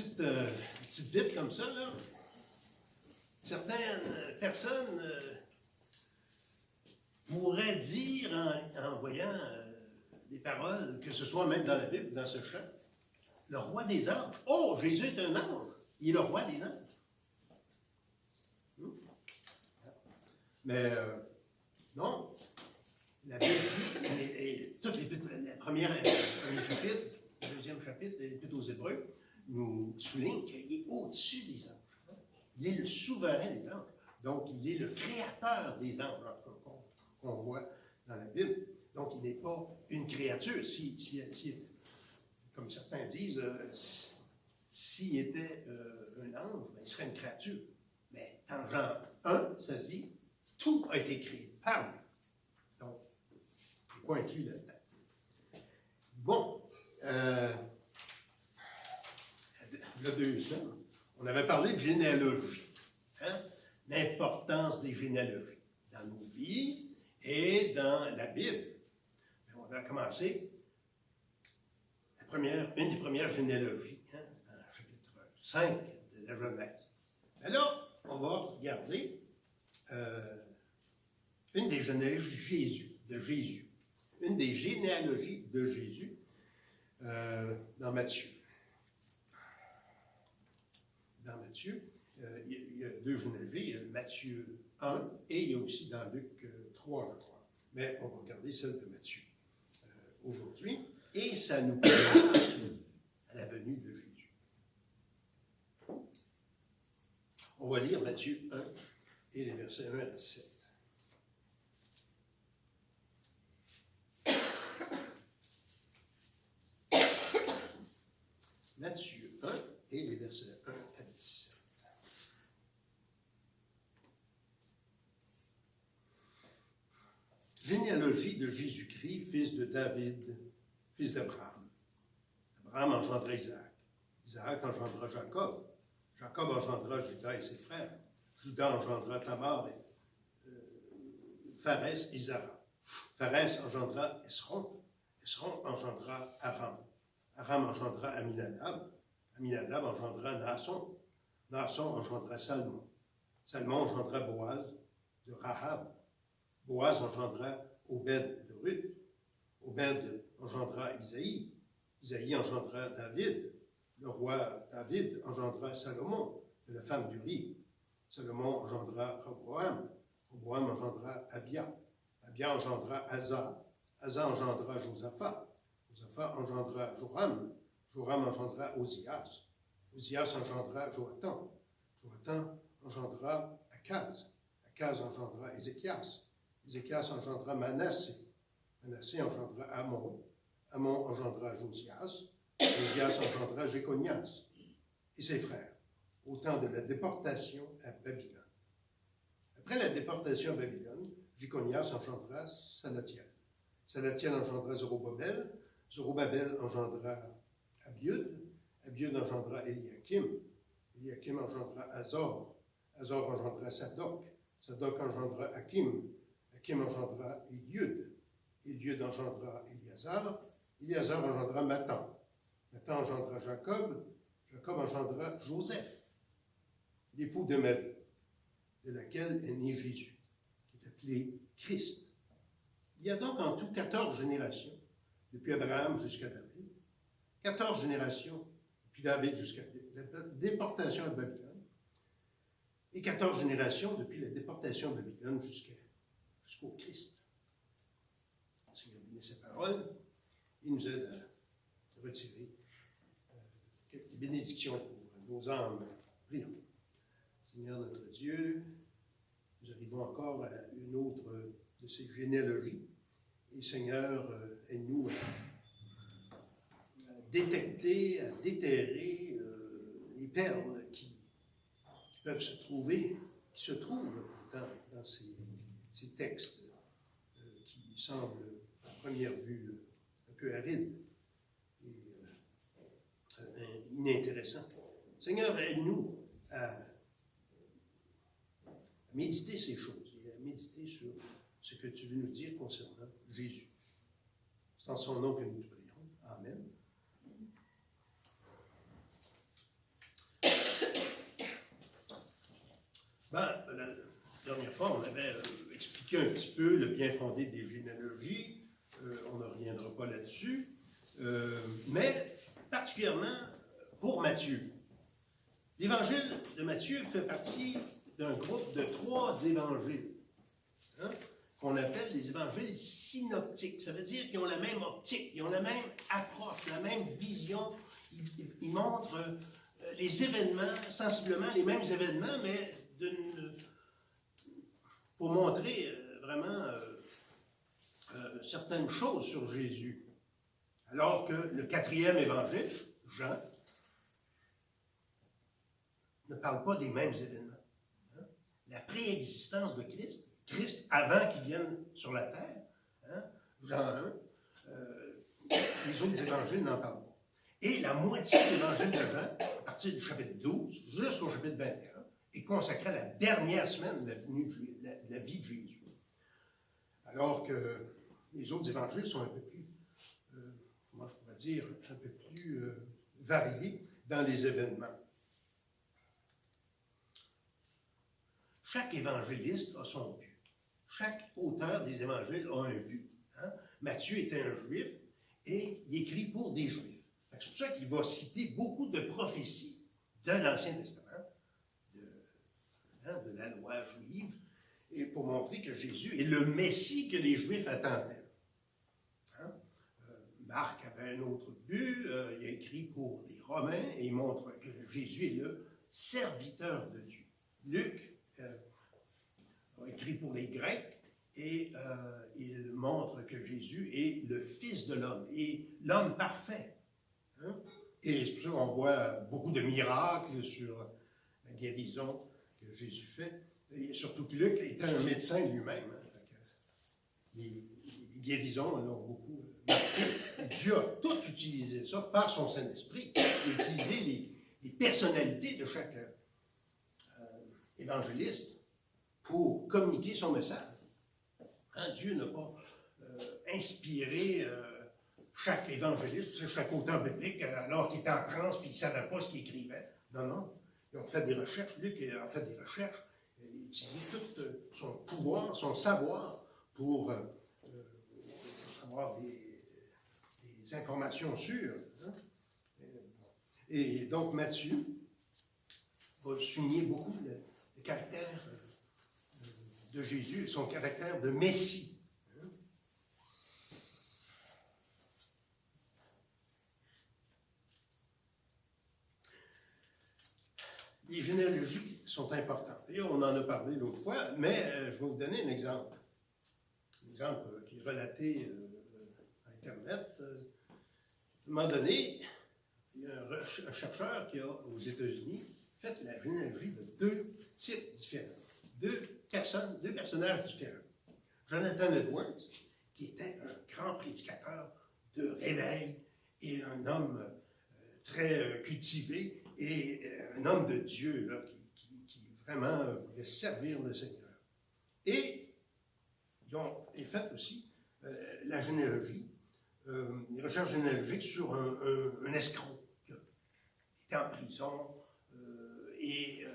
petite vite comme ça, là. Certaines personnes pourraient dire, en voyant des paroles, que ce soit même dans la Bible, dans ce chant, le roi des anges. Oh, Jésus est un ange. Il est le roi des anges. Mais non. La Bible dit, et toutes les premier chapitre, le deuxième chapitre, l'Épître aux Hébreux, nous souligne qu'il est au-dessus des anges. Il est le souverain des anges. Donc, il est le créateur des anges, qu'on voit dans la Bible. Donc, il n'est pas une créature. Comme certains disent, s'il était un ange, ben, il serait une créature. Mais dans Jean 1, ça dit, tout a été créé par lui. Donc, il n'est pas inclus là-dedans. Bon, il y a 2 semaines, on avait parlé de généalogie. Hein? L'importance des généalogies dans nos vies et dans la Bible. On a commencé une des premières généalogies, hein, dans le chapitre 5 de la Genèse. Mais là, on va regarder une des généalogies de Jésus. Une des généalogies de Jésus dans Matthieu. Dans Matthieu, il y a 2 généalogies. Il y a Matthieu 1 et il y a aussi dans Luc 3, je crois. Mais on va regarder celle de Matthieu aujourd'hui. Et ça nous prépare à la venue de Jésus. On va lire Matthieu 1 et les versets 1 à 17. Matthieu 1 et les versets 1 à 17. Généalogie de Jésus-Christ, fils de David, fils d'Abraham. Abraham engendra Isaac. Isaac engendra Jacob. Jacob engendra Judas et ses frères. Judas engendra Tamar et Pharès et Zara. Pharès engendra Esron. Esron engendra Aram. Aram engendra Aminadab. Aminadab engendra Naasson. Naasson engendra Salmon. Salmon engendra Boaz de Rahab. Boaz engendra Obed de Ruth. Obed engendra Isaïe. Isaïe engendra David. Le roi David engendra Salomon, de la femme d'Uri. Salomon engendra Roboam. Roboam engendra Abia. Abia engendra Asa. Asa engendra Josaphat. Josaphat engendra Joram. Joram engendra Ozias. Ozias engendra Joatam. Joatam engendra Akaz. Akaz engendra Ézéchias. Ézéchias engendra Manassé. Manassé engendra Amon. Amon engendra Josias. Josias engendra Jéconias et ses frères, au temps de la déportation à Babylone. Après la déportation à Babylone, Jéconias engendra Salatiel. Salatiel engendra Zorobabel. Zorobabel engendra Abiud. Abiud engendra Eliakim. Eliakim engendra Azor. Azor engendra Sadoc. Sadoc engendra Hakim. Hakim engendra Eliud. Eliud engendra Éliazar. Éliazar engendra Mathan. Mathan engendra Jacob. Jacob engendra Joseph, l'époux de Marie, de laquelle est né Jésus, qui est appelé Christ. Il y a donc en tout 14 générations, depuis Abraham jusqu'à David, 14 générations, depuis David jusqu'à la déportation à Babylone, et 14 générations depuis la déportation à Babylone jusqu'au Christ. Le Seigneur bénisse sa parole, il nous aide à retirer quelques bénédictions pour nos âmes. Prions. Seigneur notre Dieu, nous arrivons encore à une autre de ces généalogies. Et Seigneur, aide-nous à détecter, à déterrer les perles qui peuvent se trouver, qui se trouvent dans ces textes qui semblent, à première vue, un peu arides et inintéressants. Seigneur, aide-nous à méditer ces choses et à méditer sur ce que tu veux nous dire concernant Jésus. C'est en son nom que nous te prions. Amen. fois, on avait expliqué un petit peu le bien fondé des généalogies. On ne reviendra pas là-dessus. Mais particulièrement pour Matthieu. L'évangile de Matthieu fait partie d'un groupe de 3 évangiles, hein, qu'on appelle les évangiles synoptiques. Ça veut dire qu'ils ont la même optique, ils ont la même approche, la même vision. Ils montrent les événements, sensiblement les mêmes événements, mais pour montrer vraiment certaines choses sur Jésus. Alors que le 4e évangile, Jean, ne parle pas des mêmes événements. Hein? La préexistence de Christ, Christ avant qu'il vienne sur la terre, hein? Jean 1, les autres évangiles n'en parlent pas. Et la moitié de l'évangile de Jean, à partir du chapitre 12 jusqu'au chapitre 21, est consacrée à la dernière semaine de la vie de Jésus. Alors que les autres évangiles sont un peu plus, comment je pourrais dire, un peu plus variés dans les événements. Chaque évangéliste a son but. Chaque auteur des évangiles a un but. Hein? Matthieu était un juif et il écrit pour des juifs. C'est pour ça qu'il va citer beaucoup de prophéties de l'Ancien Testament, de la loi juive, et pour montrer que Jésus est le Messie que les Juifs attendaient. Hein? Marc avait un autre but, il a écrit pour les Romains, et il montre que Jésus est le serviteur de Dieu. Luc a écrit pour les Grecs, et il montre que Jésus est le Fils de l'homme, et l'homme parfait. Hein? Et c'est pour ça qu'on voit beaucoup de miracles sur la guérison que Jésus fait. Et surtout que Luc était un médecin lui-même. Hein? Les guérisons l'ont beaucoup marqué. Dieu a tout utilisé ça par son Saint-Esprit. Il a utilisé les personnalités de chaque évangéliste pour communiquer son message. Hein? Dieu n'a pas inspiré chaque évangéliste, chaque auteur biblique, alors qu'il était en transe et qu'il ne savait pas ce qu'il écrivait. Non, non. Ils ont fait des recherches. Luc a fait des recherches. Il a utilisé tout son pouvoir, son savoir pour avoir des informations sûres. Hein? Et donc, Matthieu va souligner beaucoup le caractère de Jésus, son caractère de Messie. Les généalogies sont importantes. Et on en a parlé l'autre fois, mais je vais vous donner un exemple. Un exemple qui est relaté à Internet. À un moment donné, il y a un chercheur qui a, aux États-Unis, fait la généalogie de 2 types différents. Deux personnages différents. Jonathan Edwards, qui était un grand prédicateur de réveil et un homme très cultivé et un homme de Dieu là, qui vraiment voulait servir le Seigneur. Et ils ont fait aussi la généalogie, les recherches généalogiques sur un escroc qui était en prison et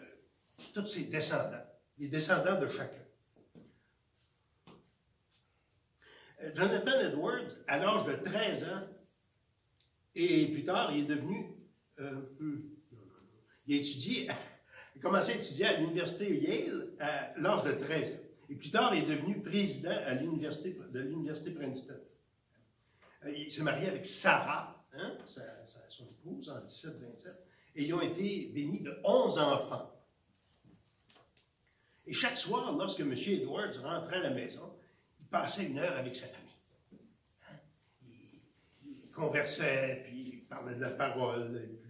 tous ses descendants, les descendants de chacun. Jonathan Edwards, à l'âge de 13 ans, et plus tard, il est devenu... il a commencé à étudier à l'université Yale à l'âge de 13 ans. Et plus tard, il est devenu président de l'université Princeton. Il s'est marié avec Sarah, hein, son épouse, en 1727, et ils ont été bénis de 11 enfants. Et chaque soir, lorsque M. Edwards rentrait à la maison, il passait 1 heure avec sa famille. Hein? Il conversait, puis il parlait de la parole, et puis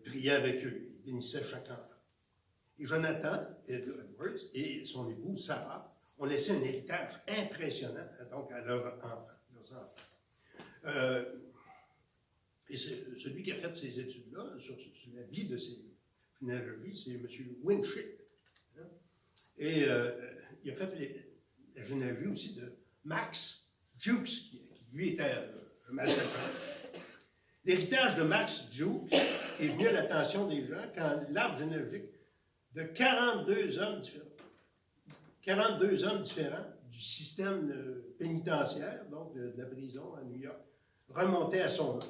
priait avec eux, il bénissait chaque enfant. Et Jonathan Edwards et son épouse Sarah ont laissé un héritage impressionnant donc, à leurs enfants. Et celui qui a fait ces études-là, sur la vie de ces généalogies, c'est M. Winship. Hein? Et il a fait la généalogie aussi de Max Jukes, qui lui était un malfaiteur. L'héritage de Max Jukes est venu à l'attention des gens quand l'arbre généalogique de 42 hommes différents 42 hommes différents du système pénitentiaire, donc de la prison à New York, remontaient à son nom.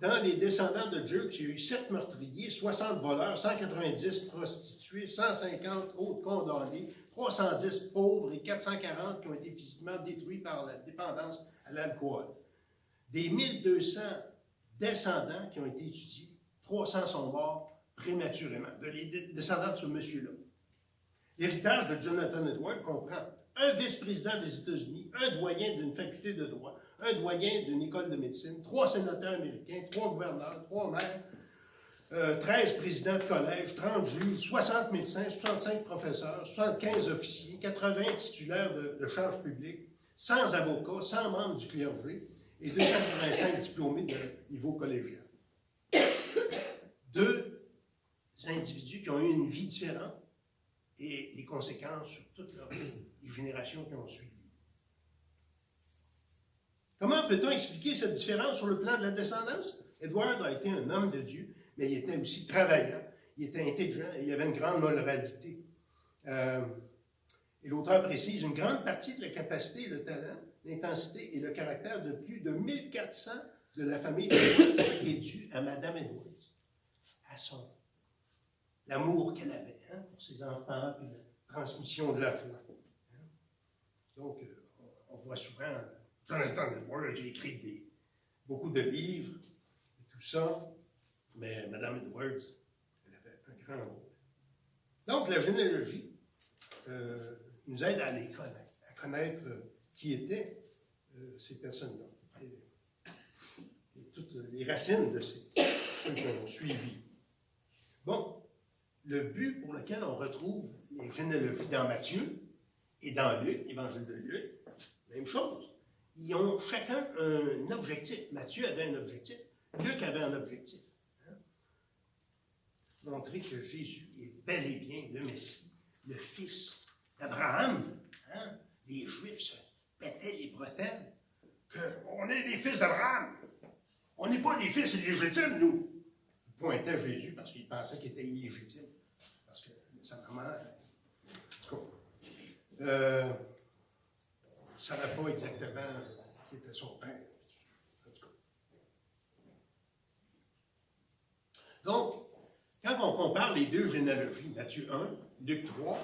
Dans les descendants de Jukes, il y a eu 7 meurtriers, 60 voleurs, 190 prostituées, 150 autres condamnés, 310 pauvres et 440 qui ont été physiquement détruits par la dépendance à l'alcool. Des 1200 descendants qui ont été étudiés, 300 sont morts prématurément, les descendants de ce monsieur-là. L'héritage de Jonathan Edwards comprend un vice-président des États-Unis, un doyen d'une faculté de droit, un doyen d'une école de médecine, 3 sénateurs américains, 3 gouverneurs, 3 maires, 13 présidents de collège, 30 juges, 60 médecins, 65 professeurs, 75 officiers, 80 titulaires de charges publiques, 100 avocats, 100 membres du clergé et 285 diplômés de niveau collégial. 2 individus qui ont eu une vie différente et les conséquences sur toutes les générations qui ont suivi. Comment peut-on expliquer cette différence sur le plan de la descendance? Edward a été un homme de Dieu, mais il était aussi travaillant, il était intelligent et il avait une grande moralité. Et l'auteur précise une grande partie de la capacité, le talent, l'intensité et le caractère de plus de 1400 de la famille d'Edwards est dû à Madame Edwards, à l'amour qu'elle avait pour ses enfants et la transmission de la foi. Donc, on voit souvent Jonathan Edwards a écrit beaucoup de livres et tout ça, mais Mme Edwards, elle avait un grand rôle. Donc, la généalogie nous aide à les connaître, à connaître qui étaient ces personnes-là et toutes les racines de ceux qui ont suivi. Bon, le but pour lequel on retrouve les généalogies dans Matthieu et dans Luc, l'Évangile de Luc, même chose. Ils ont chacun un objectif. Matthieu avait un objectif. Luc avait un objectif. Montrer que Jésus est bel et bien le Messie, le fils d'Abraham. Les Juifs se pétaient les bretelles qu'on est les fils d'Abraham. On n'est pas les fils illégitimes, nous. Ils pointaient Jésus parce qu'ils pensaient qu'il était illégitime. Parce que sa maman, en tout cas, ne savait pas exactement qui était son père. En tout cas. Donc, quand on compare les deux généalogies, Matthieu 1, Luc 3,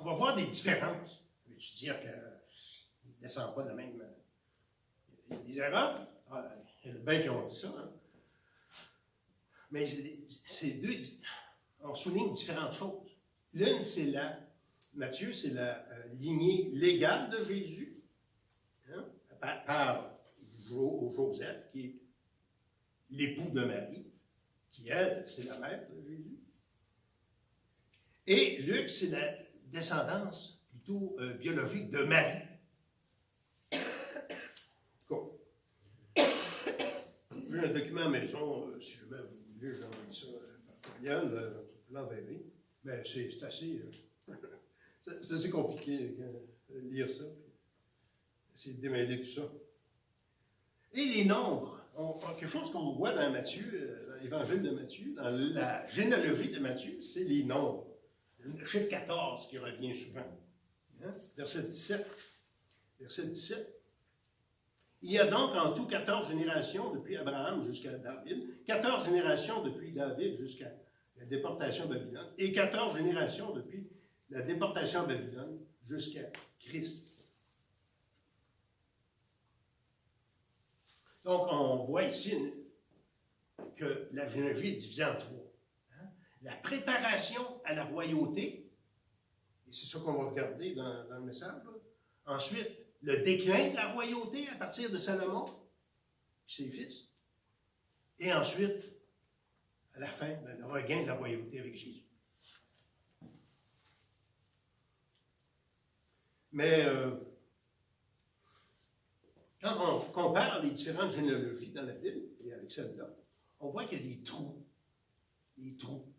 on va voir des différences. Veux-tu dire qu'ils ne descendent pas de la même... Il y a des erreurs. Il y en a bien qui ont dit ça. Mais ces deux, on souligne différentes choses. L'une, c'est Matthieu, c'est la lignée légale de Jésus, par Joseph, qui est l'époux de Marie, qui, elle, c'est la mère de Jésus. Et Luc, c'est la descendance plutôt biologique de Marie. Cool. J'ai un document à la maison, si jamais vous voulez, j'envoie ça par courriel, l'enverrer. Mais c'est assez... c'est assez compliqué de lire ça. Essayer de démêler tout ça. Et les nombres. Quelque chose qu'on voit dans Matthieu, dans l'Évangile de Matthieu, dans la généalogie de Matthieu, c'est les nombres. Le chiffre 14 qui revient souvent. Verset 17. Verset 17. Il y a donc en tout 14 générations depuis Abraham jusqu'à David, 14 générations depuis David jusqu'à la déportation à Babylone, et 14 générations depuis la déportation à Babylone jusqu'à Christ. Donc, on voit ici que la généalogie est divisée en 3. La préparation à la royauté, et c'est ça qu'on va regarder dans le message. Là. Ensuite, le déclin de la royauté à partir de Salomon et ses fils. Et ensuite, à la fin, le regain de la royauté avec Jésus. Mais quand on compare les différentes généalogies dans la Bible et avec celle-là, on voit qu'il y a des trous. Des trous.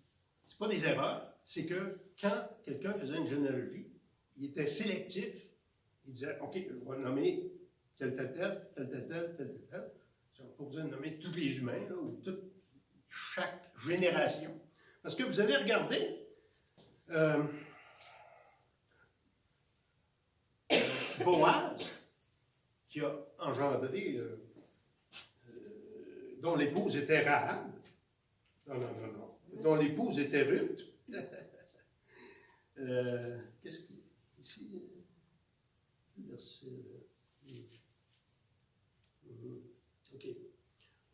Ce pas des erreurs, c'est que quand quelqu'un faisait une généalogie, il était sélectif. Il disait, OK, je vais nommer tel. On n'a pas besoin de nommer tous les humains, là, ou chaque génération. Parce que vous allez regarder, Boaz, qui a engendré, dont l'épouse était Rahab. Non. Dont l'épouse était Ruth. Qu'est-ce qu'il y a ici? Verset. OK.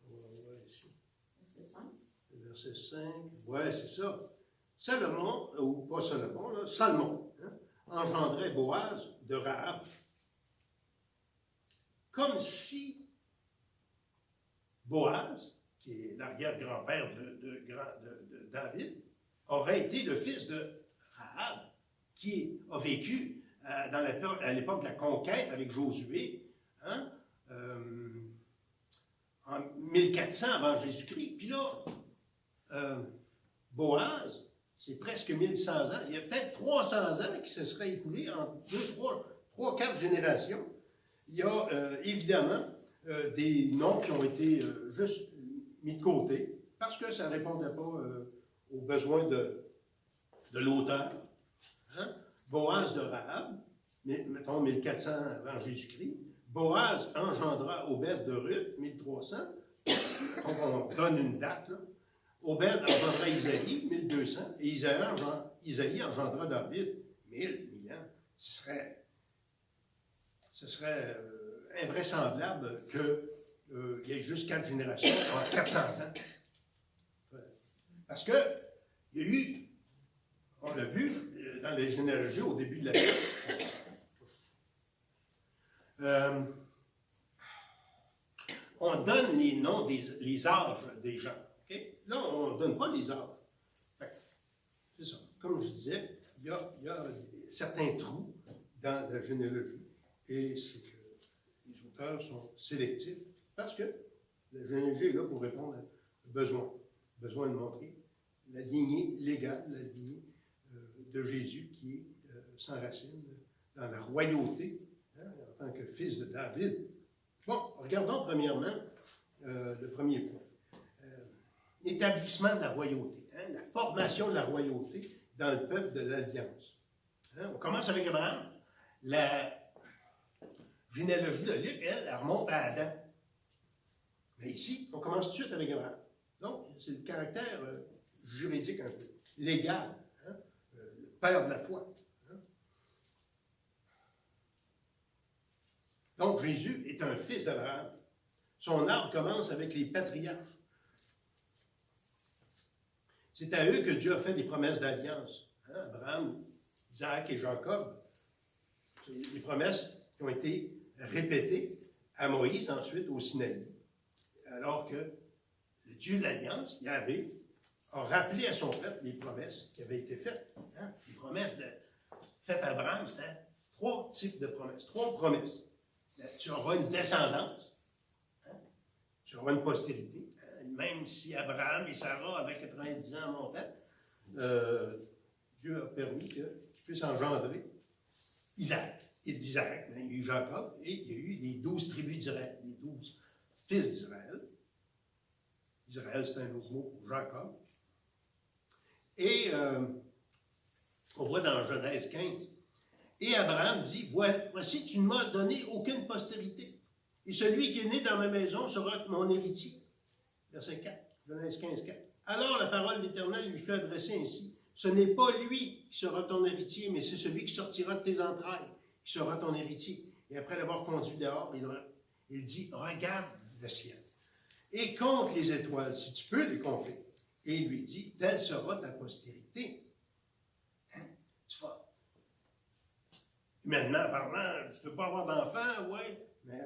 On va voir ici. Verset 5. Verset 5. Ouais, c'est ça. Salomon, ou pas Salomon, là, Salmon, engendrait Boaz de Rahab. Comme si Boaz, qui est l'arrière-grand-père de David, aurait été le fils de Rahab, qui a vécu à l'époque de la conquête avec Josué, en 1400 avant Jésus-Christ. Puis là, Boaz, c'est presque 1100 ans. Il y a peut-être 300 ans qui se seraient écoulés en 3, 4 générations. Il y a évidemment des noms qui ont été juste mis de côté parce que ça ne répondait pas aux besoins de l'auteur. Boaz de Rahab, mettons 1400 avant Jésus-Christ. Boaz engendra Obed de Ruth, 1300. Donc on donne une date, là. Obed engendra Isaïe, 1200. Et Isaïe engendra David, 1000 ans. Ce serait invraisemblable qu'il y ait juste 4 générations en 400 ans. Parce que il y a eu, on l'a vu dans les généalogies au début de la Bible, on donne les noms, les âges des gens. Okay? Là, on ne donne pas les âges. C'est ça. Comme je disais, il y a certains trous dans la généalogie. Et c'est que les auteurs sont sélectifs parce que la généalogie est là pour répondre à besoin. Besoin de montrer la lignée légale, la lignée de Jésus qui est s'enracine dans la royauté en tant que fils de David. Bon, regardons premièrement le premier point. L'établissement de la royauté, la formation de la royauté dans le peuple de l'Alliance. On commence avec Abraham. La généalogie de Luc, elle remonte à Adam. Mais ici, on commence tout de suite avec Abraham. Donc, c'est le caractère juridique un peu, légal, le père de la foi. Donc, Jésus est un fils d'Abraham. Son arbre commence avec les patriarches. C'est à eux que Dieu a fait des promesses d'alliance. Abraham, Isaac et Jacob. C'est des promesses qui ont été répétées à Moïse, ensuite au Sinaï. Alors que le Dieu de l'Alliance, Yahvé, a rappelé à son peuple les promesses qui avaient été faites. Les promesses faites à Abraham, c'était 3 types de promesses. 3 promesses. Tu auras une descendance. Tu auras une postérité. Même si Abraham et Sarah avaient 90 ans montant, Dieu a permis qu'ils puissent engendrer Isaac. Et d'Isaac, il y a eu Jacob et il y a eu les 12 tribus d'Israël, les 12 fils d'Israël. Israël, c'est un nouveau mot pour Jacob. Et on voit dans Genèse 15. Et Abraham dit, voici, tu ne m'as donné aucune postérité. Et celui qui est né dans ma maison sera mon héritier. Verset 4, Genèse 15, 4. Alors la parole de l'Éternel lui fut adressée ainsi. Ce n'est pas lui qui sera ton héritier, mais c'est celui qui sortira de tes entrailles qui sera ton héritier. Et après l'avoir conduit dehors, il dit, regarde le ciel et compte les étoiles, si tu peux les compter. Et il lui dit, telle sera ta postérité. Tu vas. Humainement parlant, tu ne peux pas avoir d'enfant, ouais, mais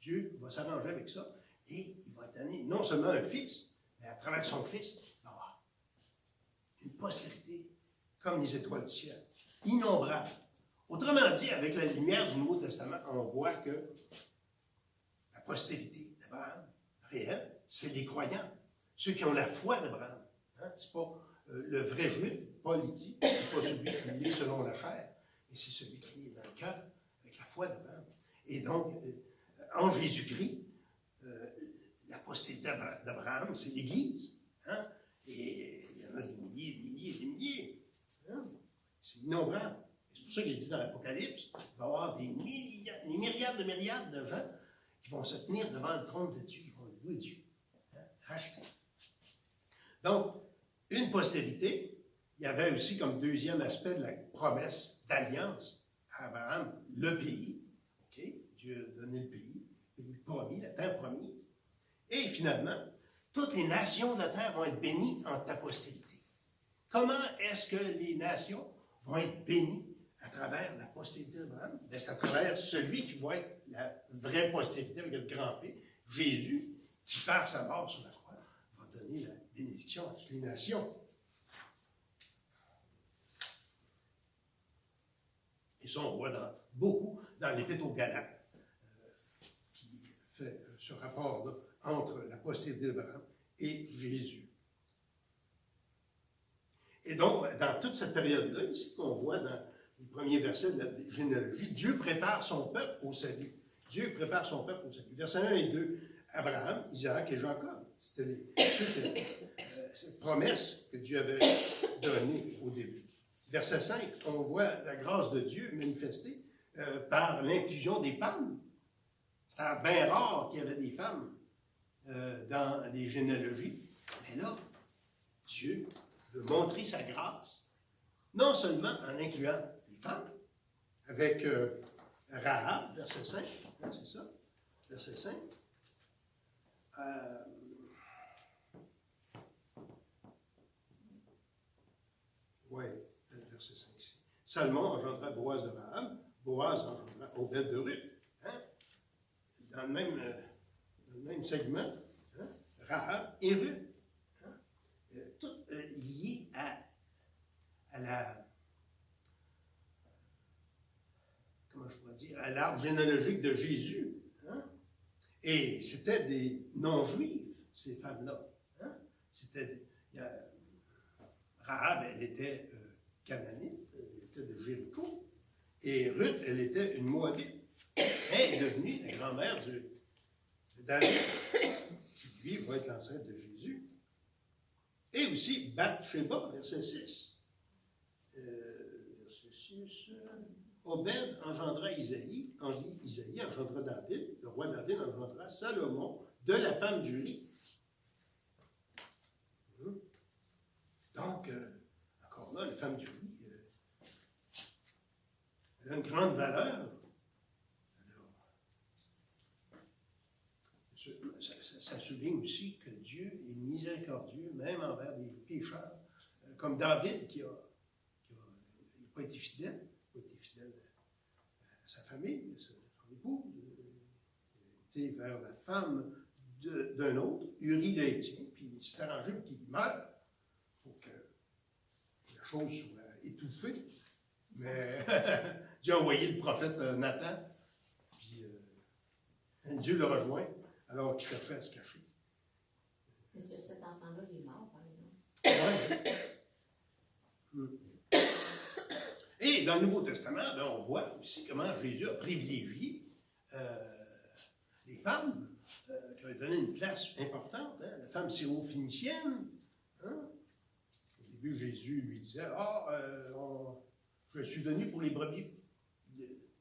Dieu va s'arranger avec ça. Et il va donner non seulement un fils, mais à travers son fils, il va avoir une postérité comme les étoiles du ciel, innombrables. Autrement dit, avec la lumière du Nouveau Testament, on voit que la postérité d'Abraham, réelle, c'est les croyants, ceux qui ont la foi d'Abraham. C'est pas le vrai juif, Paul dit, c'est pas celui qui est selon la chair, mais c'est celui qui est dans le cœur, avec la foi d'Abraham. Et donc, en Jésus-Christ, la postérité d'Abraham, c'est l'Église. Et il y en a des milliers, des milliers, des milliers. C'est innombrable. C'est pour pour ça qu'il dit dans l'Apocalypse, il va y avoir des myriades de gens qui vont se tenir devant le trône de Dieu, ils vont louer Dieu, racheter. Donc, une postérité, il y avait aussi comme deuxième aspect de la promesse d'alliance à Abraham, le pays. Okay? Dieu a donné le pays promis, la terre promise. Et finalement, toutes les nations de la terre vont être bénies en ta postérité. Comment est-ce que les nations vont être bénies à travers la postérité d'Abraham? C'est à travers celui qui va être la vraie postérité avec le grand P, Jésus, qui par sa mort sur la croix, va donner la bénédiction à toutes les nations. Et ça, on voit beaucoup dans l'Épître aux Galates, qui fait ce rapport-là entre la postérité d'Abraham et Jésus. Et donc, dans toute cette période-là, ici, qu'on voit dans les premiers versets de la généalogie, Dieu prépare son peuple au salut. Dieu prépare son peuple au salut. Versets 1 et 2, Abraham, Isaac et Jacob. C'était cette promesse que Dieu avait donnée au début. Verset 5, on voit la grâce de Dieu manifestée par l'inclusion des femmes. C'était bien rare qu'il y avait des femmes dans les généalogies. Mais là, Dieu veut montrer sa grâce, non seulement en incluant les femmes, avec Rahab, verset 5, hein, c'est ça, verset 5. Oui, verset 5. Salmon engendra Boaz de Rahab, Boaz engendra Obed de Ruth. Hein? Dans le même segment, hein? Rahab et Ruth. Hein? Tout lié à la, comment je pourrais dire, à l'arbre généalogique de Jésus. Hein? Et c'était des non-juives, ces femmes-là. Hein? Rahab, elle était cananite, elle était de Jéricho. Et Ruth, elle était une Moabite. Elle est devenue la grand-mère de David, qui lui va être l'ancêtre de Jésus. Et aussi Bathsheba, verset 6. Verset 6. Obed engendra Isaïe engendra David, le roi David engendra Salomon de la femme d'Uri. Donc, encore là, la femme d'Uri, elle a une grande valeur. Alors, ça souligne aussi que Dieu est miséricordieux, même envers des pécheurs, comme David qui n'a pas été fidèle. À sa famille, à son époux, était vers la femme d'un autre, Uri le Hétien, puis il s'est arrangé pour qu'il meure. Il faut que la chose soit étouffée. Mais Dieu a envoyé le prophète Nathan, puis Dieu le rejoint, alors qu'il cherchait à se cacher. Mais cet enfant-là, il est mort, par exemple. Ouais. Et dans le Nouveau Testament, ben, on voit aussi comment Jésus a privilégié les femmes, qui ont donné une place importante, hein, la femme syro-phénicienne. Hein? Au début, Jésus lui disait, je suis venu pour les brebis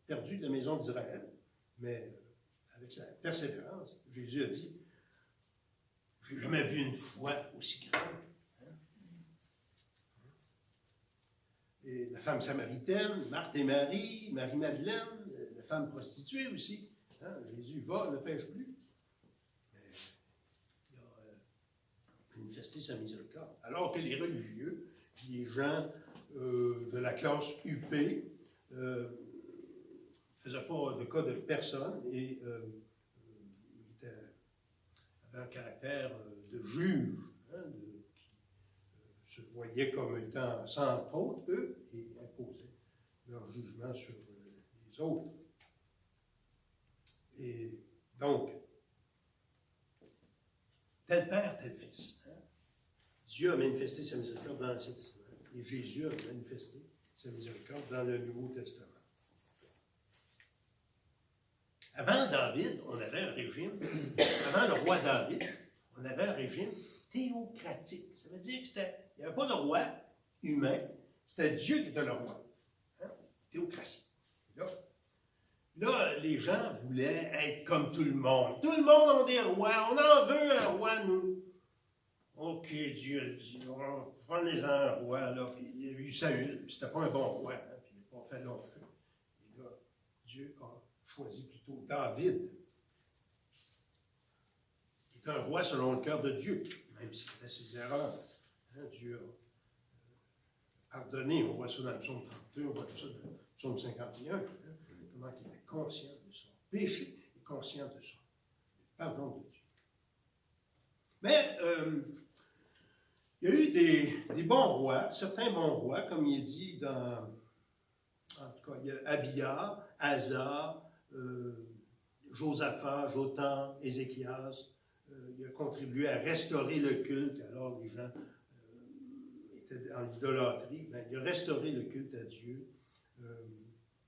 perdues de la maison d'Israël. Mais avec sa persévérance, Jésus a dit, j'ai jamais vu une foi aussi grande. Et la femme samaritaine, Marthe et Marie, Marie-Madeleine, la femme prostituée aussi. Hein? Jésus va, ne pêche plus. Mais il a manifesté sa miséricorde. Alors que les religieux, les gens de la classe UP, ne faisaient pas de cas de personne et avaient un caractère de juge, hein, se voyaient comme étant sans faute, eux, et imposaient leur jugement sur les autres. Et donc, tel père, tel fils. Hein? Dieu a manifesté sa miséricorde dans l'Ancien Testament, et Jésus a manifesté sa miséricorde dans le Nouveau Testament. Avant David, on avait un régime, avant le roi David, on avait un régime théocratique. Ça veut dire qu'il n'y avait pas de roi humain, c'était Dieu qui était le roi. Hein? théocratie. Là, les gens voulaient être comme tout le monde. Tout le monde a des rois. On en veut un roi, nous. OK, Dieu dit, prenez-en un roi, là. Puis il y a eu Saül, puis c'était pas un bon roi, hein, puis il n'a pas fait long feu. Et là, Dieu a choisi plutôt David, qui est un roi selon le cœur de Dieu, même s'il fait ses erreurs. Hein, Dieu a pardonné. On voit ça dans le psaume 32, on voit ça dans le psaume 51, hein, comment il était conscient de son péché et conscient de son pardon de Dieu. Mais il y a eu des bons rois, certains bons rois, comme il est dit dans, en tout cas, il y a Abia, Asa, Josaphat, Jotham, Ézéchias. Il a contribué à restaurer le culte, alors les gens étaient en idolâtrie. Ben, il a restauré le culte à Dieu.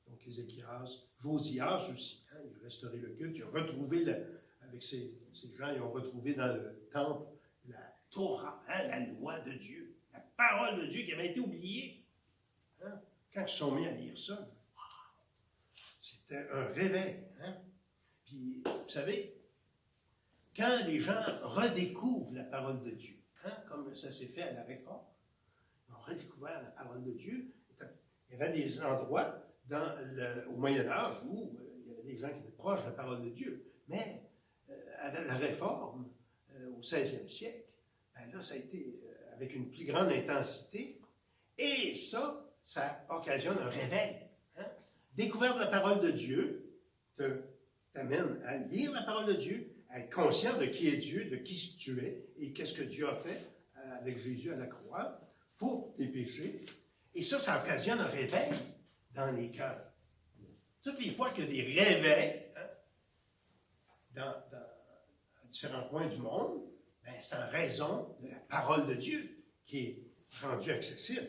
Donc Ézéchias, Josias aussi, hein, il a restauré le culte. Il a retrouvé, avec ces gens, ils ont retrouvé dans le temple la Torah, hein, la loi de Dieu, la parole de Dieu qui avait été oubliée. Hein? Quand ils se sont mis à lire ça, wow, c'était un réveil. Hein? Puis, vous savez, quand les gens redécouvrent la parole de Dieu, hein, comme ça s'est fait à la Réforme, ils ont redécouvert la parole de Dieu. Il y avait des endroits au Moyen Âge où il y avait des gens qui étaient proches de la parole de Dieu. Mais avec la Réforme, au 16e siècle, ben là, ça a été avec une plus grande intensité. Et ça occasionne un réveil. Hein? Découverte de la parole de Dieu t'amène à lire la parole de Dieu, à être conscient de qui est Dieu, de qui tu es, et qu'est-ce que Dieu a fait avec Jésus à la croix pour tes péchés. Et ça occasionne un réveil dans les cœurs. Toutes les fois qu'il y a des réveils, hein, dans différents coins du monde, ben, c'est en raison de la parole de Dieu qui est rendue accessible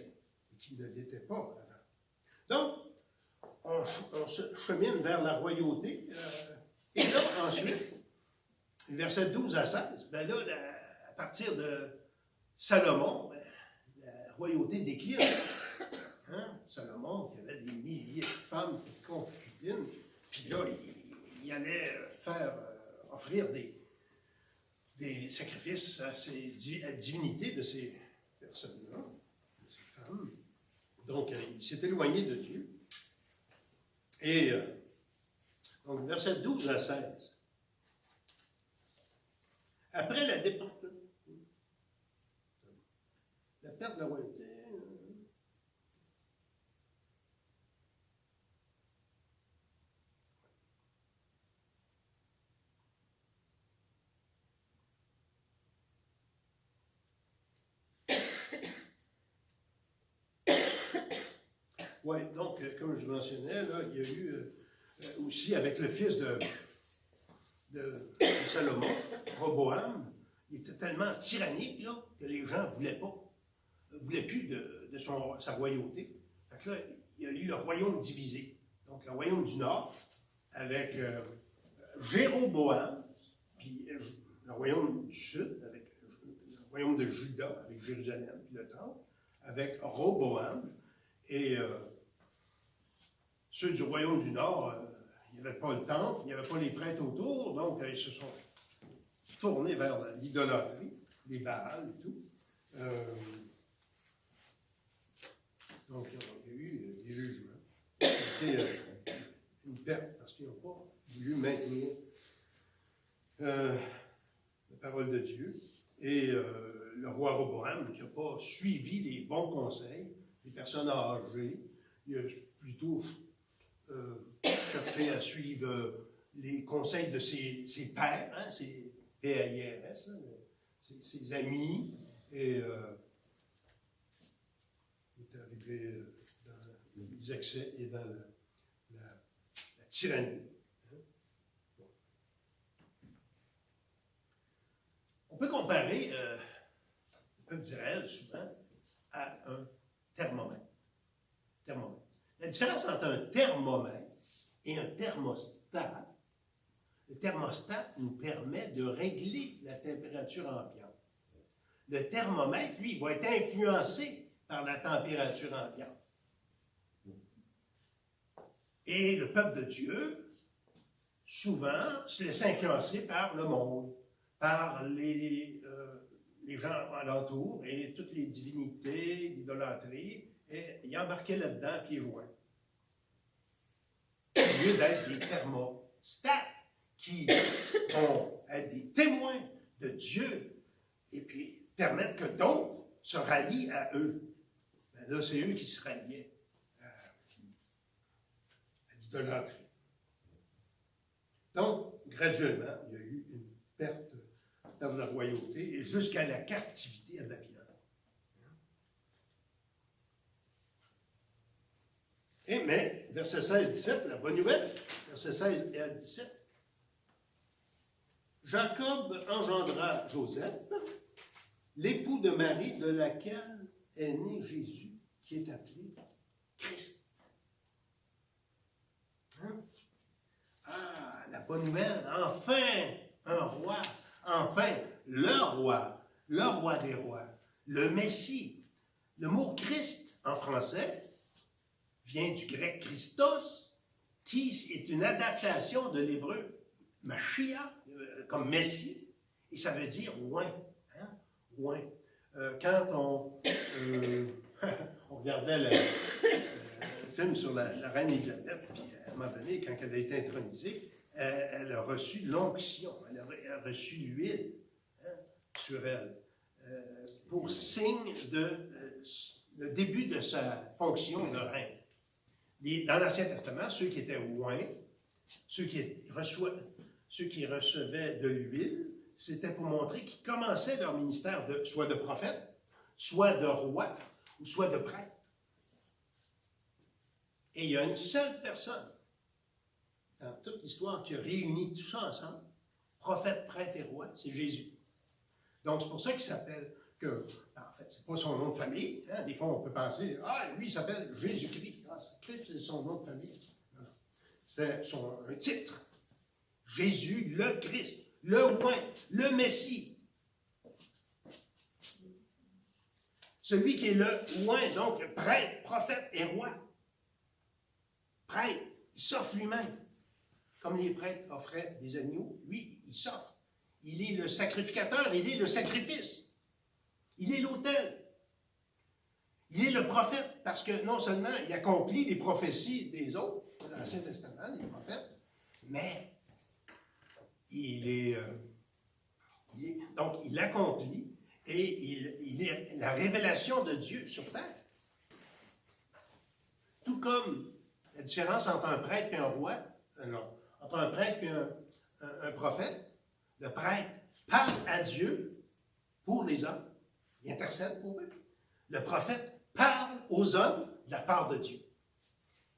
et qui ne l'était pas avant. Donc, on se chemine vers la royauté. Et là, ensuite, versets 12 à 16, ben là, à partir de Salomon, ben, la royauté décline. Hein? Salomon, qui avait des milliers de femmes et concubines, puis là, il allait offrir des sacrifices à la divinité de ces personnes-là, de ces femmes. Donc, il s'est éloigné de Dieu. Et donc, versets 12 à 16. Après la perte de la royauté, oui, donc, comme je mentionnais, là, il y a eu aussi avec le fils de Salomon, Roboam, il était tellement tyrannique là, que les gens ne voulaient plus de sa royauté. Fait que là, il y a eu le royaume divisé. Donc, le royaume du Nord, avec Jéroboam, puis le royaume du Sud, avec le royaume de Juda, avec Jérusalem, puis le Temple, avec Roboam, et ceux du royaume du Nord, il n'y avait pas le temple, il n'y avait pas les prêtres autour, donc ils se sont tournés vers l'idolâtrie, les Baals et tout. Donc il y a eu des jugements. C'était une perte parce qu'ils n'ont pas voulu maintenir la parole de Dieu. Et le roi Roboam, qui n'a pas suivi les bons conseils des personnes âgées, il a plutôt cherché à suivre les conseils de ses pairs, hein, ses PAIRS, ses amis, et il est arrivé dans les excès et dans la tyrannie. Hein. Bon. On peut comparer le peuple d'Israël souvent à un thermomètre. La différence entre un thermomètre et un thermostat, le thermostat nous permet de régler la température ambiante. Le thermomètre, lui, il va être influencé par la température ambiante. Et le peuple de Dieu, souvent, se laisse influencer par le monde, par les gens alentours et toutes les divinités, l'idolâtrie, et il embarquait là-dedans pieds joints. Au lieu d'être des thermostats qui vont être des témoins de Dieu et puis permettre que d'autres se rallient à eux. Ben là, c'est eux qui se ralliaient à l'idolâtrie. Donc, graduellement, il y a eu une perte dans la royauté et jusqu'à la captivité à Babylone. Mais, verset 16-17, la bonne nouvelle, verset 16 et à 17, Jacob engendra Joseph, l'époux de Marie, de laquelle est né Jésus, qui est appelé Christ. Hein? Ah, la bonne nouvelle, enfin un roi, enfin le roi des rois, le Messie. Le mot Christ en français vient du grec Christos, qui est une adaptation de l'hébreu Mashiach, comme Messie, et ça veut dire oint. Hein? Oint. Quand on regardait le film sur la reine Élisabeth, puis à un moment donné, quand elle a été intronisée, elle a reçu l'onction, elle a reçu l'huile sur elle, pour signe le début de sa fonction de reine. Dans l'Ancien Testament, ceux qui étaient oints, ceux qui recevaient de l'huile, c'était pour montrer qu'ils commençaient leur ministère soit de prophète, soit de roi, ou soit de prêtre. Et il y a une seule personne dans toute l'histoire qui a réuni tout ça ensemble, prophète, prêtre et roi, c'est Jésus. Donc c'est pour ça qu'il s'appelle en fait, c'est pas son nom de famille. Hein? Des fois, on peut penser, lui, il s'appelle Jésus-Christ. Christ, c'est son nom de famille. C'était un titre. Jésus, le Christ, le oint, le Messie. Celui qui est le oint, donc prêtre, prophète et roi. Prêtre, il s'offre lui-même. Comme les prêtres offraient des agneaux, lui, il s'offre. Il est le sacrificateur, il est le sacrifice. Il est l'autel. Il est le prophète, parce que non seulement il accomplit les prophéties des autres, de l'Ancien Testament, les prophètes, mais donc il accomplit et il est la révélation de Dieu sur terre. Tout comme la différence entre un prêtre et un roi, entre un prêtre et un prophète, le prêtre parle à Dieu pour les hommes. Il intercède pour eux. Le prophète parle aux hommes de la part de Dieu.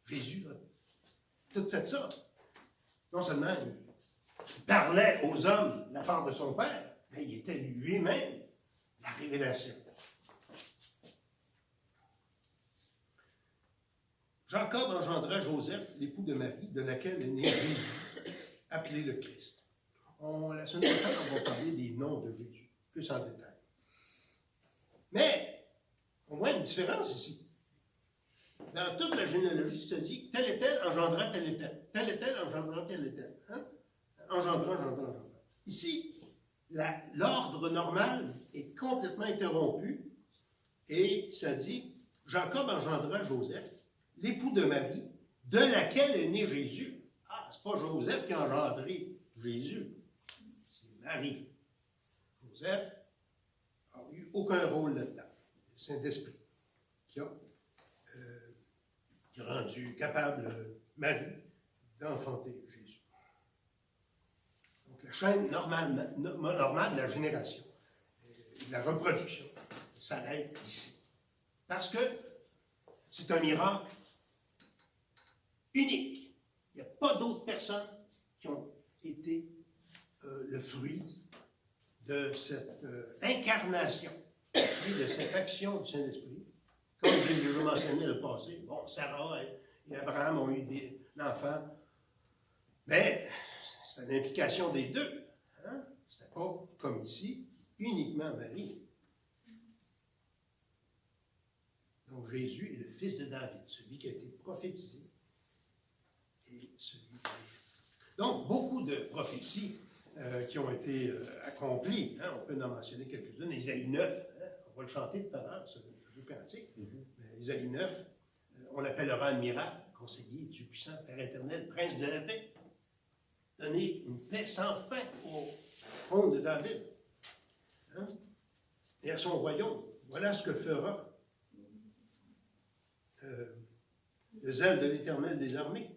Jésus a tout fait ça. Non seulement il parlait aux hommes de la part de son Père, mais il était lui-même la révélation. Jacob engendra Joseph, l'époux de Marie, de laquelle est né Jésus, appelé le Christ. La semaine prochaine, on va parler des noms de Jésus, plus en détail. Mais, on voit une différence ici. Dans toute la généalogie, ça dit tel et tel engendra tel et tel. Tel et tel engendra tel et tel. Hein? Engendra. Ici, l'ordre normal est complètement interrompu et ça dit Jacob engendra Joseph, l'époux de Marie, de laquelle est né Jésus. Ah, c'est pas Joseph qui a engendré Jésus, c'est Marie. Joseph n'a eu aucun rôle là-dedans. C'est le Saint-Esprit qui a rendu capable Marie d'enfanter Jésus. Donc la chaîne normale de la génération, de la reproduction, s'arrête ici. Parce que c'est un miracle unique. Il n'y a pas d'autres personnes qui ont été le fruit de cette incarnation, le fruit de cette action du Saint-Esprit. Comme j'ai déjà mentionné le passé, bon, Sarah et Abraham ont eu l'enfant, mais c'est l'implication des deux. Hein? Ce n'était pas, comme ici, uniquement Marie. Donc Jésus est le fils de David, celui qui a été prophétisé et celui de David. Donc, beaucoup de prophéties qui ont été accomplies. Hein, on peut en mentionner quelques-unes. Isaïe 9, hein, on va le chanter tout à l'heure, ce beau cantique. Mais Isaïe 9, on l'appellera un miracle, conseiller, Dieu puissant, Père éternel, prince de la paix. Donner une paix sans fin au trône de David. Hein? Et à son royaume. Voilà ce que fera le zèle de l'Éternel des armées.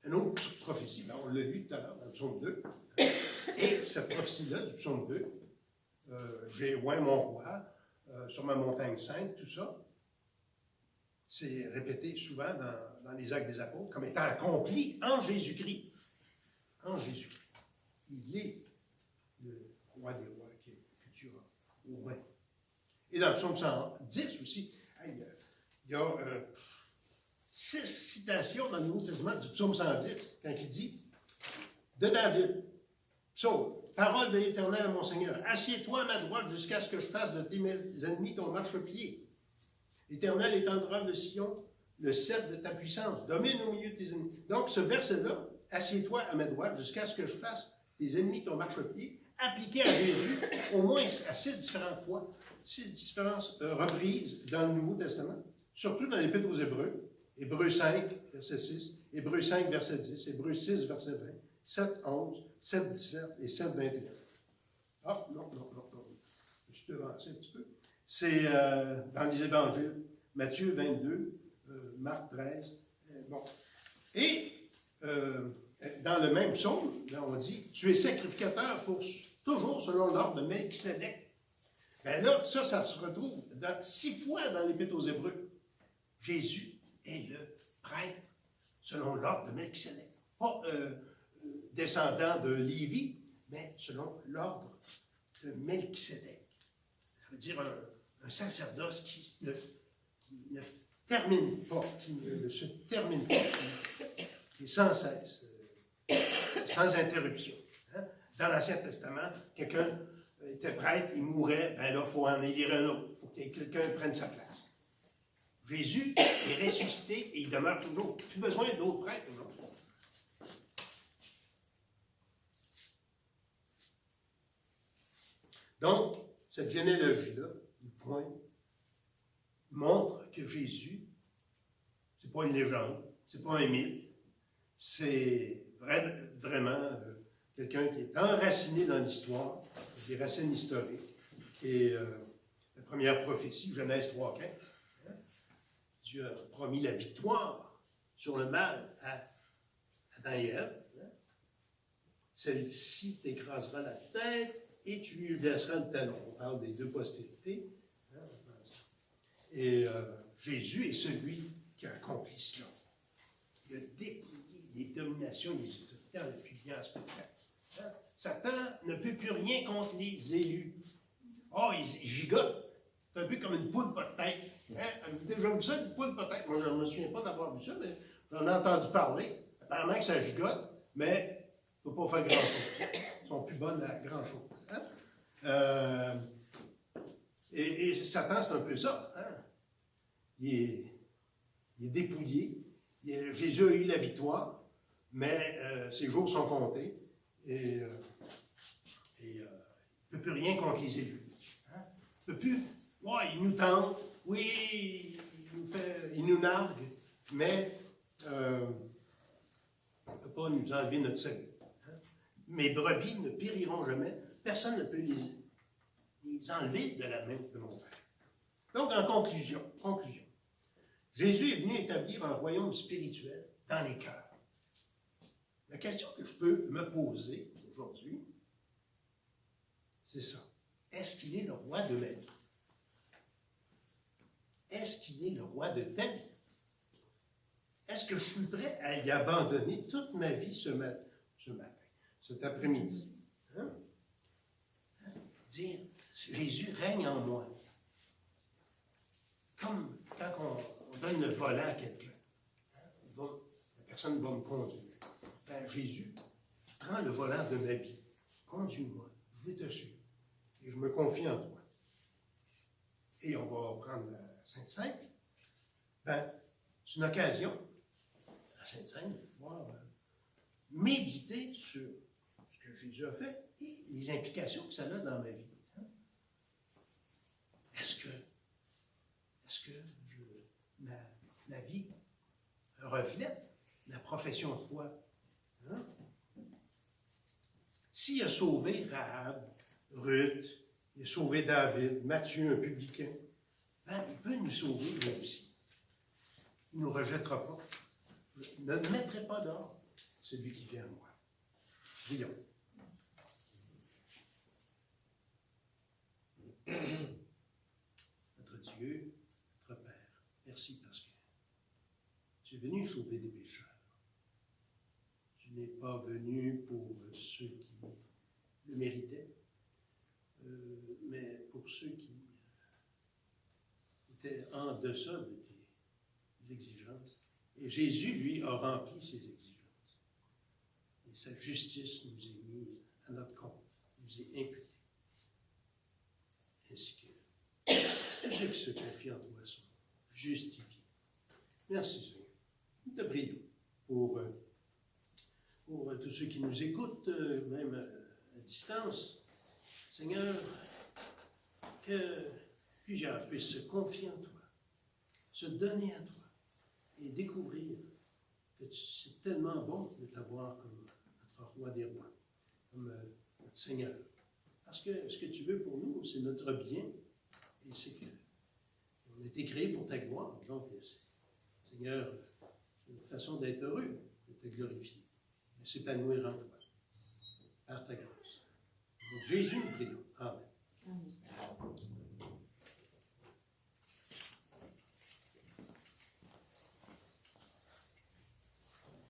Une autre prophétie, ben on l'a lu tout à l'heure dans le psaume 2. Et cette prophétie-là du psaume 2, j'ai oint mon roi sur ma montagne sainte, tout ça, c'est répété souvent dans les Actes des Apôtres comme étant accompli en Jésus-Christ. En Jésus-Christ. Il est le roi des rois que tu as oint. Et dans le psaume 110 aussi, il y a 6 citations dans le Nouveau Testament du psaume 110, quand il dit « De David, psaume, parole de l'Éternel à mon Seigneur, assieds-toi à ma droite jusqu'à ce que je fasse de tes ennemis ton marchepied. L'Éternel étendra de Sion le sceptre de ta puissance, domine au milieu de tes ennemis. » Donc, ce verset-là, « Assieds-toi à ma droite jusqu'à ce que je fasse tes ennemis ton marchepied », appliqué à Jésus au moins à 6 différentes fois, 6 différentes reprises dans le Nouveau Testament, surtout dans l'Épître aux Hébreux, Hébreux 5, verset 6, Hébreux 5, verset 10, Hébreux 6, verset 20, 7, 11, 7, 17 et 7, 21. Ah, non. Je me suis devancé un petit peu. C'est dans les Évangiles, Matthieu 22, Marc 13. Bon. Et dans le même psaume, là, on dit « Tu es sacrificateur pour toujours selon l'ordre de Melchisédek. » Bien là, ça se retrouve 6 fois dans l'Épître aux Hébreux. Jésus est le prêtre selon l'ordre de Melchisédek. Pas descendant de Lévi, mais selon l'ordre de Melchisédek. Ça veut dire un sacerdoce qui ne termine pas, qui ne se termine pas, qui est sans cesse, sans interruption. Hein? Dans l'Ancien Testament, quelqu'un était prêtre, il mourait, ben là, il faut en élire un autre. Il faut que quelqu'un prenne sa place. Jésus est ressuscité et il demeure toujours. Plus besoin d'autres prêtres aujourd'hui. Donc, cette généalogie-là, du point, montre que Jésus, c'est pas une légende, c'est pas un mythe, c'est vraiment quelqu'un qui est enraciné dans l'histoire, des racines historiques. Et la première prophétie, Genèse 3:15, hein, Dieu a promis la victoire sur le mal à Adam et Ève. Hein. Celle-ci t'écrasera la tête et tu lui laisseras le talon. On parle des 2 postérités. Hein, et Jésus est celui qui a accompli cela. Il a dépouillé les dominations des autorités en les publiant en spectacle. Hein? Satan ne peut plus rien contre les élus. Oh, il gigote. C'est un peu comme une poule pas de tête. Hein? Avez-vous déjà vu ça, une poule pas de tête? Moi, je ne me souviens pas d'avoir vu ça, mais j'en ai entendu parler. Apparemment que ça gigote, mais il ne faut pas faire grand-chose. Ils sont plus bonnes à grand-chose. Hein? Et Satan, c'est un peu ça. Hein? Il est dépouillé. Jésus a eu la victoire, mais ses jours sont comptés. Et il ne peut plus rien contre les élus. Hein? Il ne peut plus. Ouais, il nous tente. Oui, il nous nargue. Mais il ne peut pas nous enlever notre salut. Hein? Mes brebis ne périront jamais. Personne ne peut les enlever de la main de mon Père. Donc, en conclusion, Jésus est venu établir un royaume spirituel dans les cœurs. La question que je peux me poser aujourd'hui, c'est ça. Est-ce qu'il est le roi de ma vie? Est-ce qu'il est le roi de ta vie? Est-ce que je suis prêt à y abandonner toute ma vie ce matin, cet après-midi? Hein? Dire, Jésus règne en moi. Comme quand on donne le volant à quelqu'un. Hein? La personne va me conduire. Ben, Jésus, prends le volant de ma vie. Conduis-moi. Je vais te suivre. Et je me confie en toi. Et on va prendre la Sainte-Seine. Ben, c'est une occasion Sainte-Seine, de pouvoir méditer sur ce que Jésus a fait et les implications que ça a dans ma vie. Hein? Est-ce que ma vie reflète la profession de foi? Hein? S'il a sauvé Rahab, Ruth, il a sauvé David, Matthieu, un publicain, ben, il peut nous sauver lui aussi. Il ne nous rejettera pas. Ne mettrai pas dehors celui qui vient à moi. Prions. Notre Dieu, notre Père, merci parce que tu es venu sauver des pécheurs. Tu n'es pas venu pour ceux qui le méritaient, mais pour ceux qui étaient en deçà de tes exigences. Et Jésus, lui, a rempli ses exigences. Et sa justice nous est mise à notre compte, nous est imputée. Ainsi que tous ceux qui se confient en toi sont justifiés. Merci Seigneur. Nous te prions pour tous ceux qui nous écoutent, même à distance. Seigneur, que plusieurs puissent se confier en toi, se donner à toi et découvrir que c'est tellement bon de t'avoir comme notre roi des rois, comme notre Seigneur. Parce que ce que tu veux pour nous, c'est notre bien et c'est qu'on a été créés pour ta gloire. Donc, Seigneur, c'est une façon d'être heureux, de te glorifier, de s'épanouir en toi, par ta grâce. Donc, Jésus, nous prions. Amen.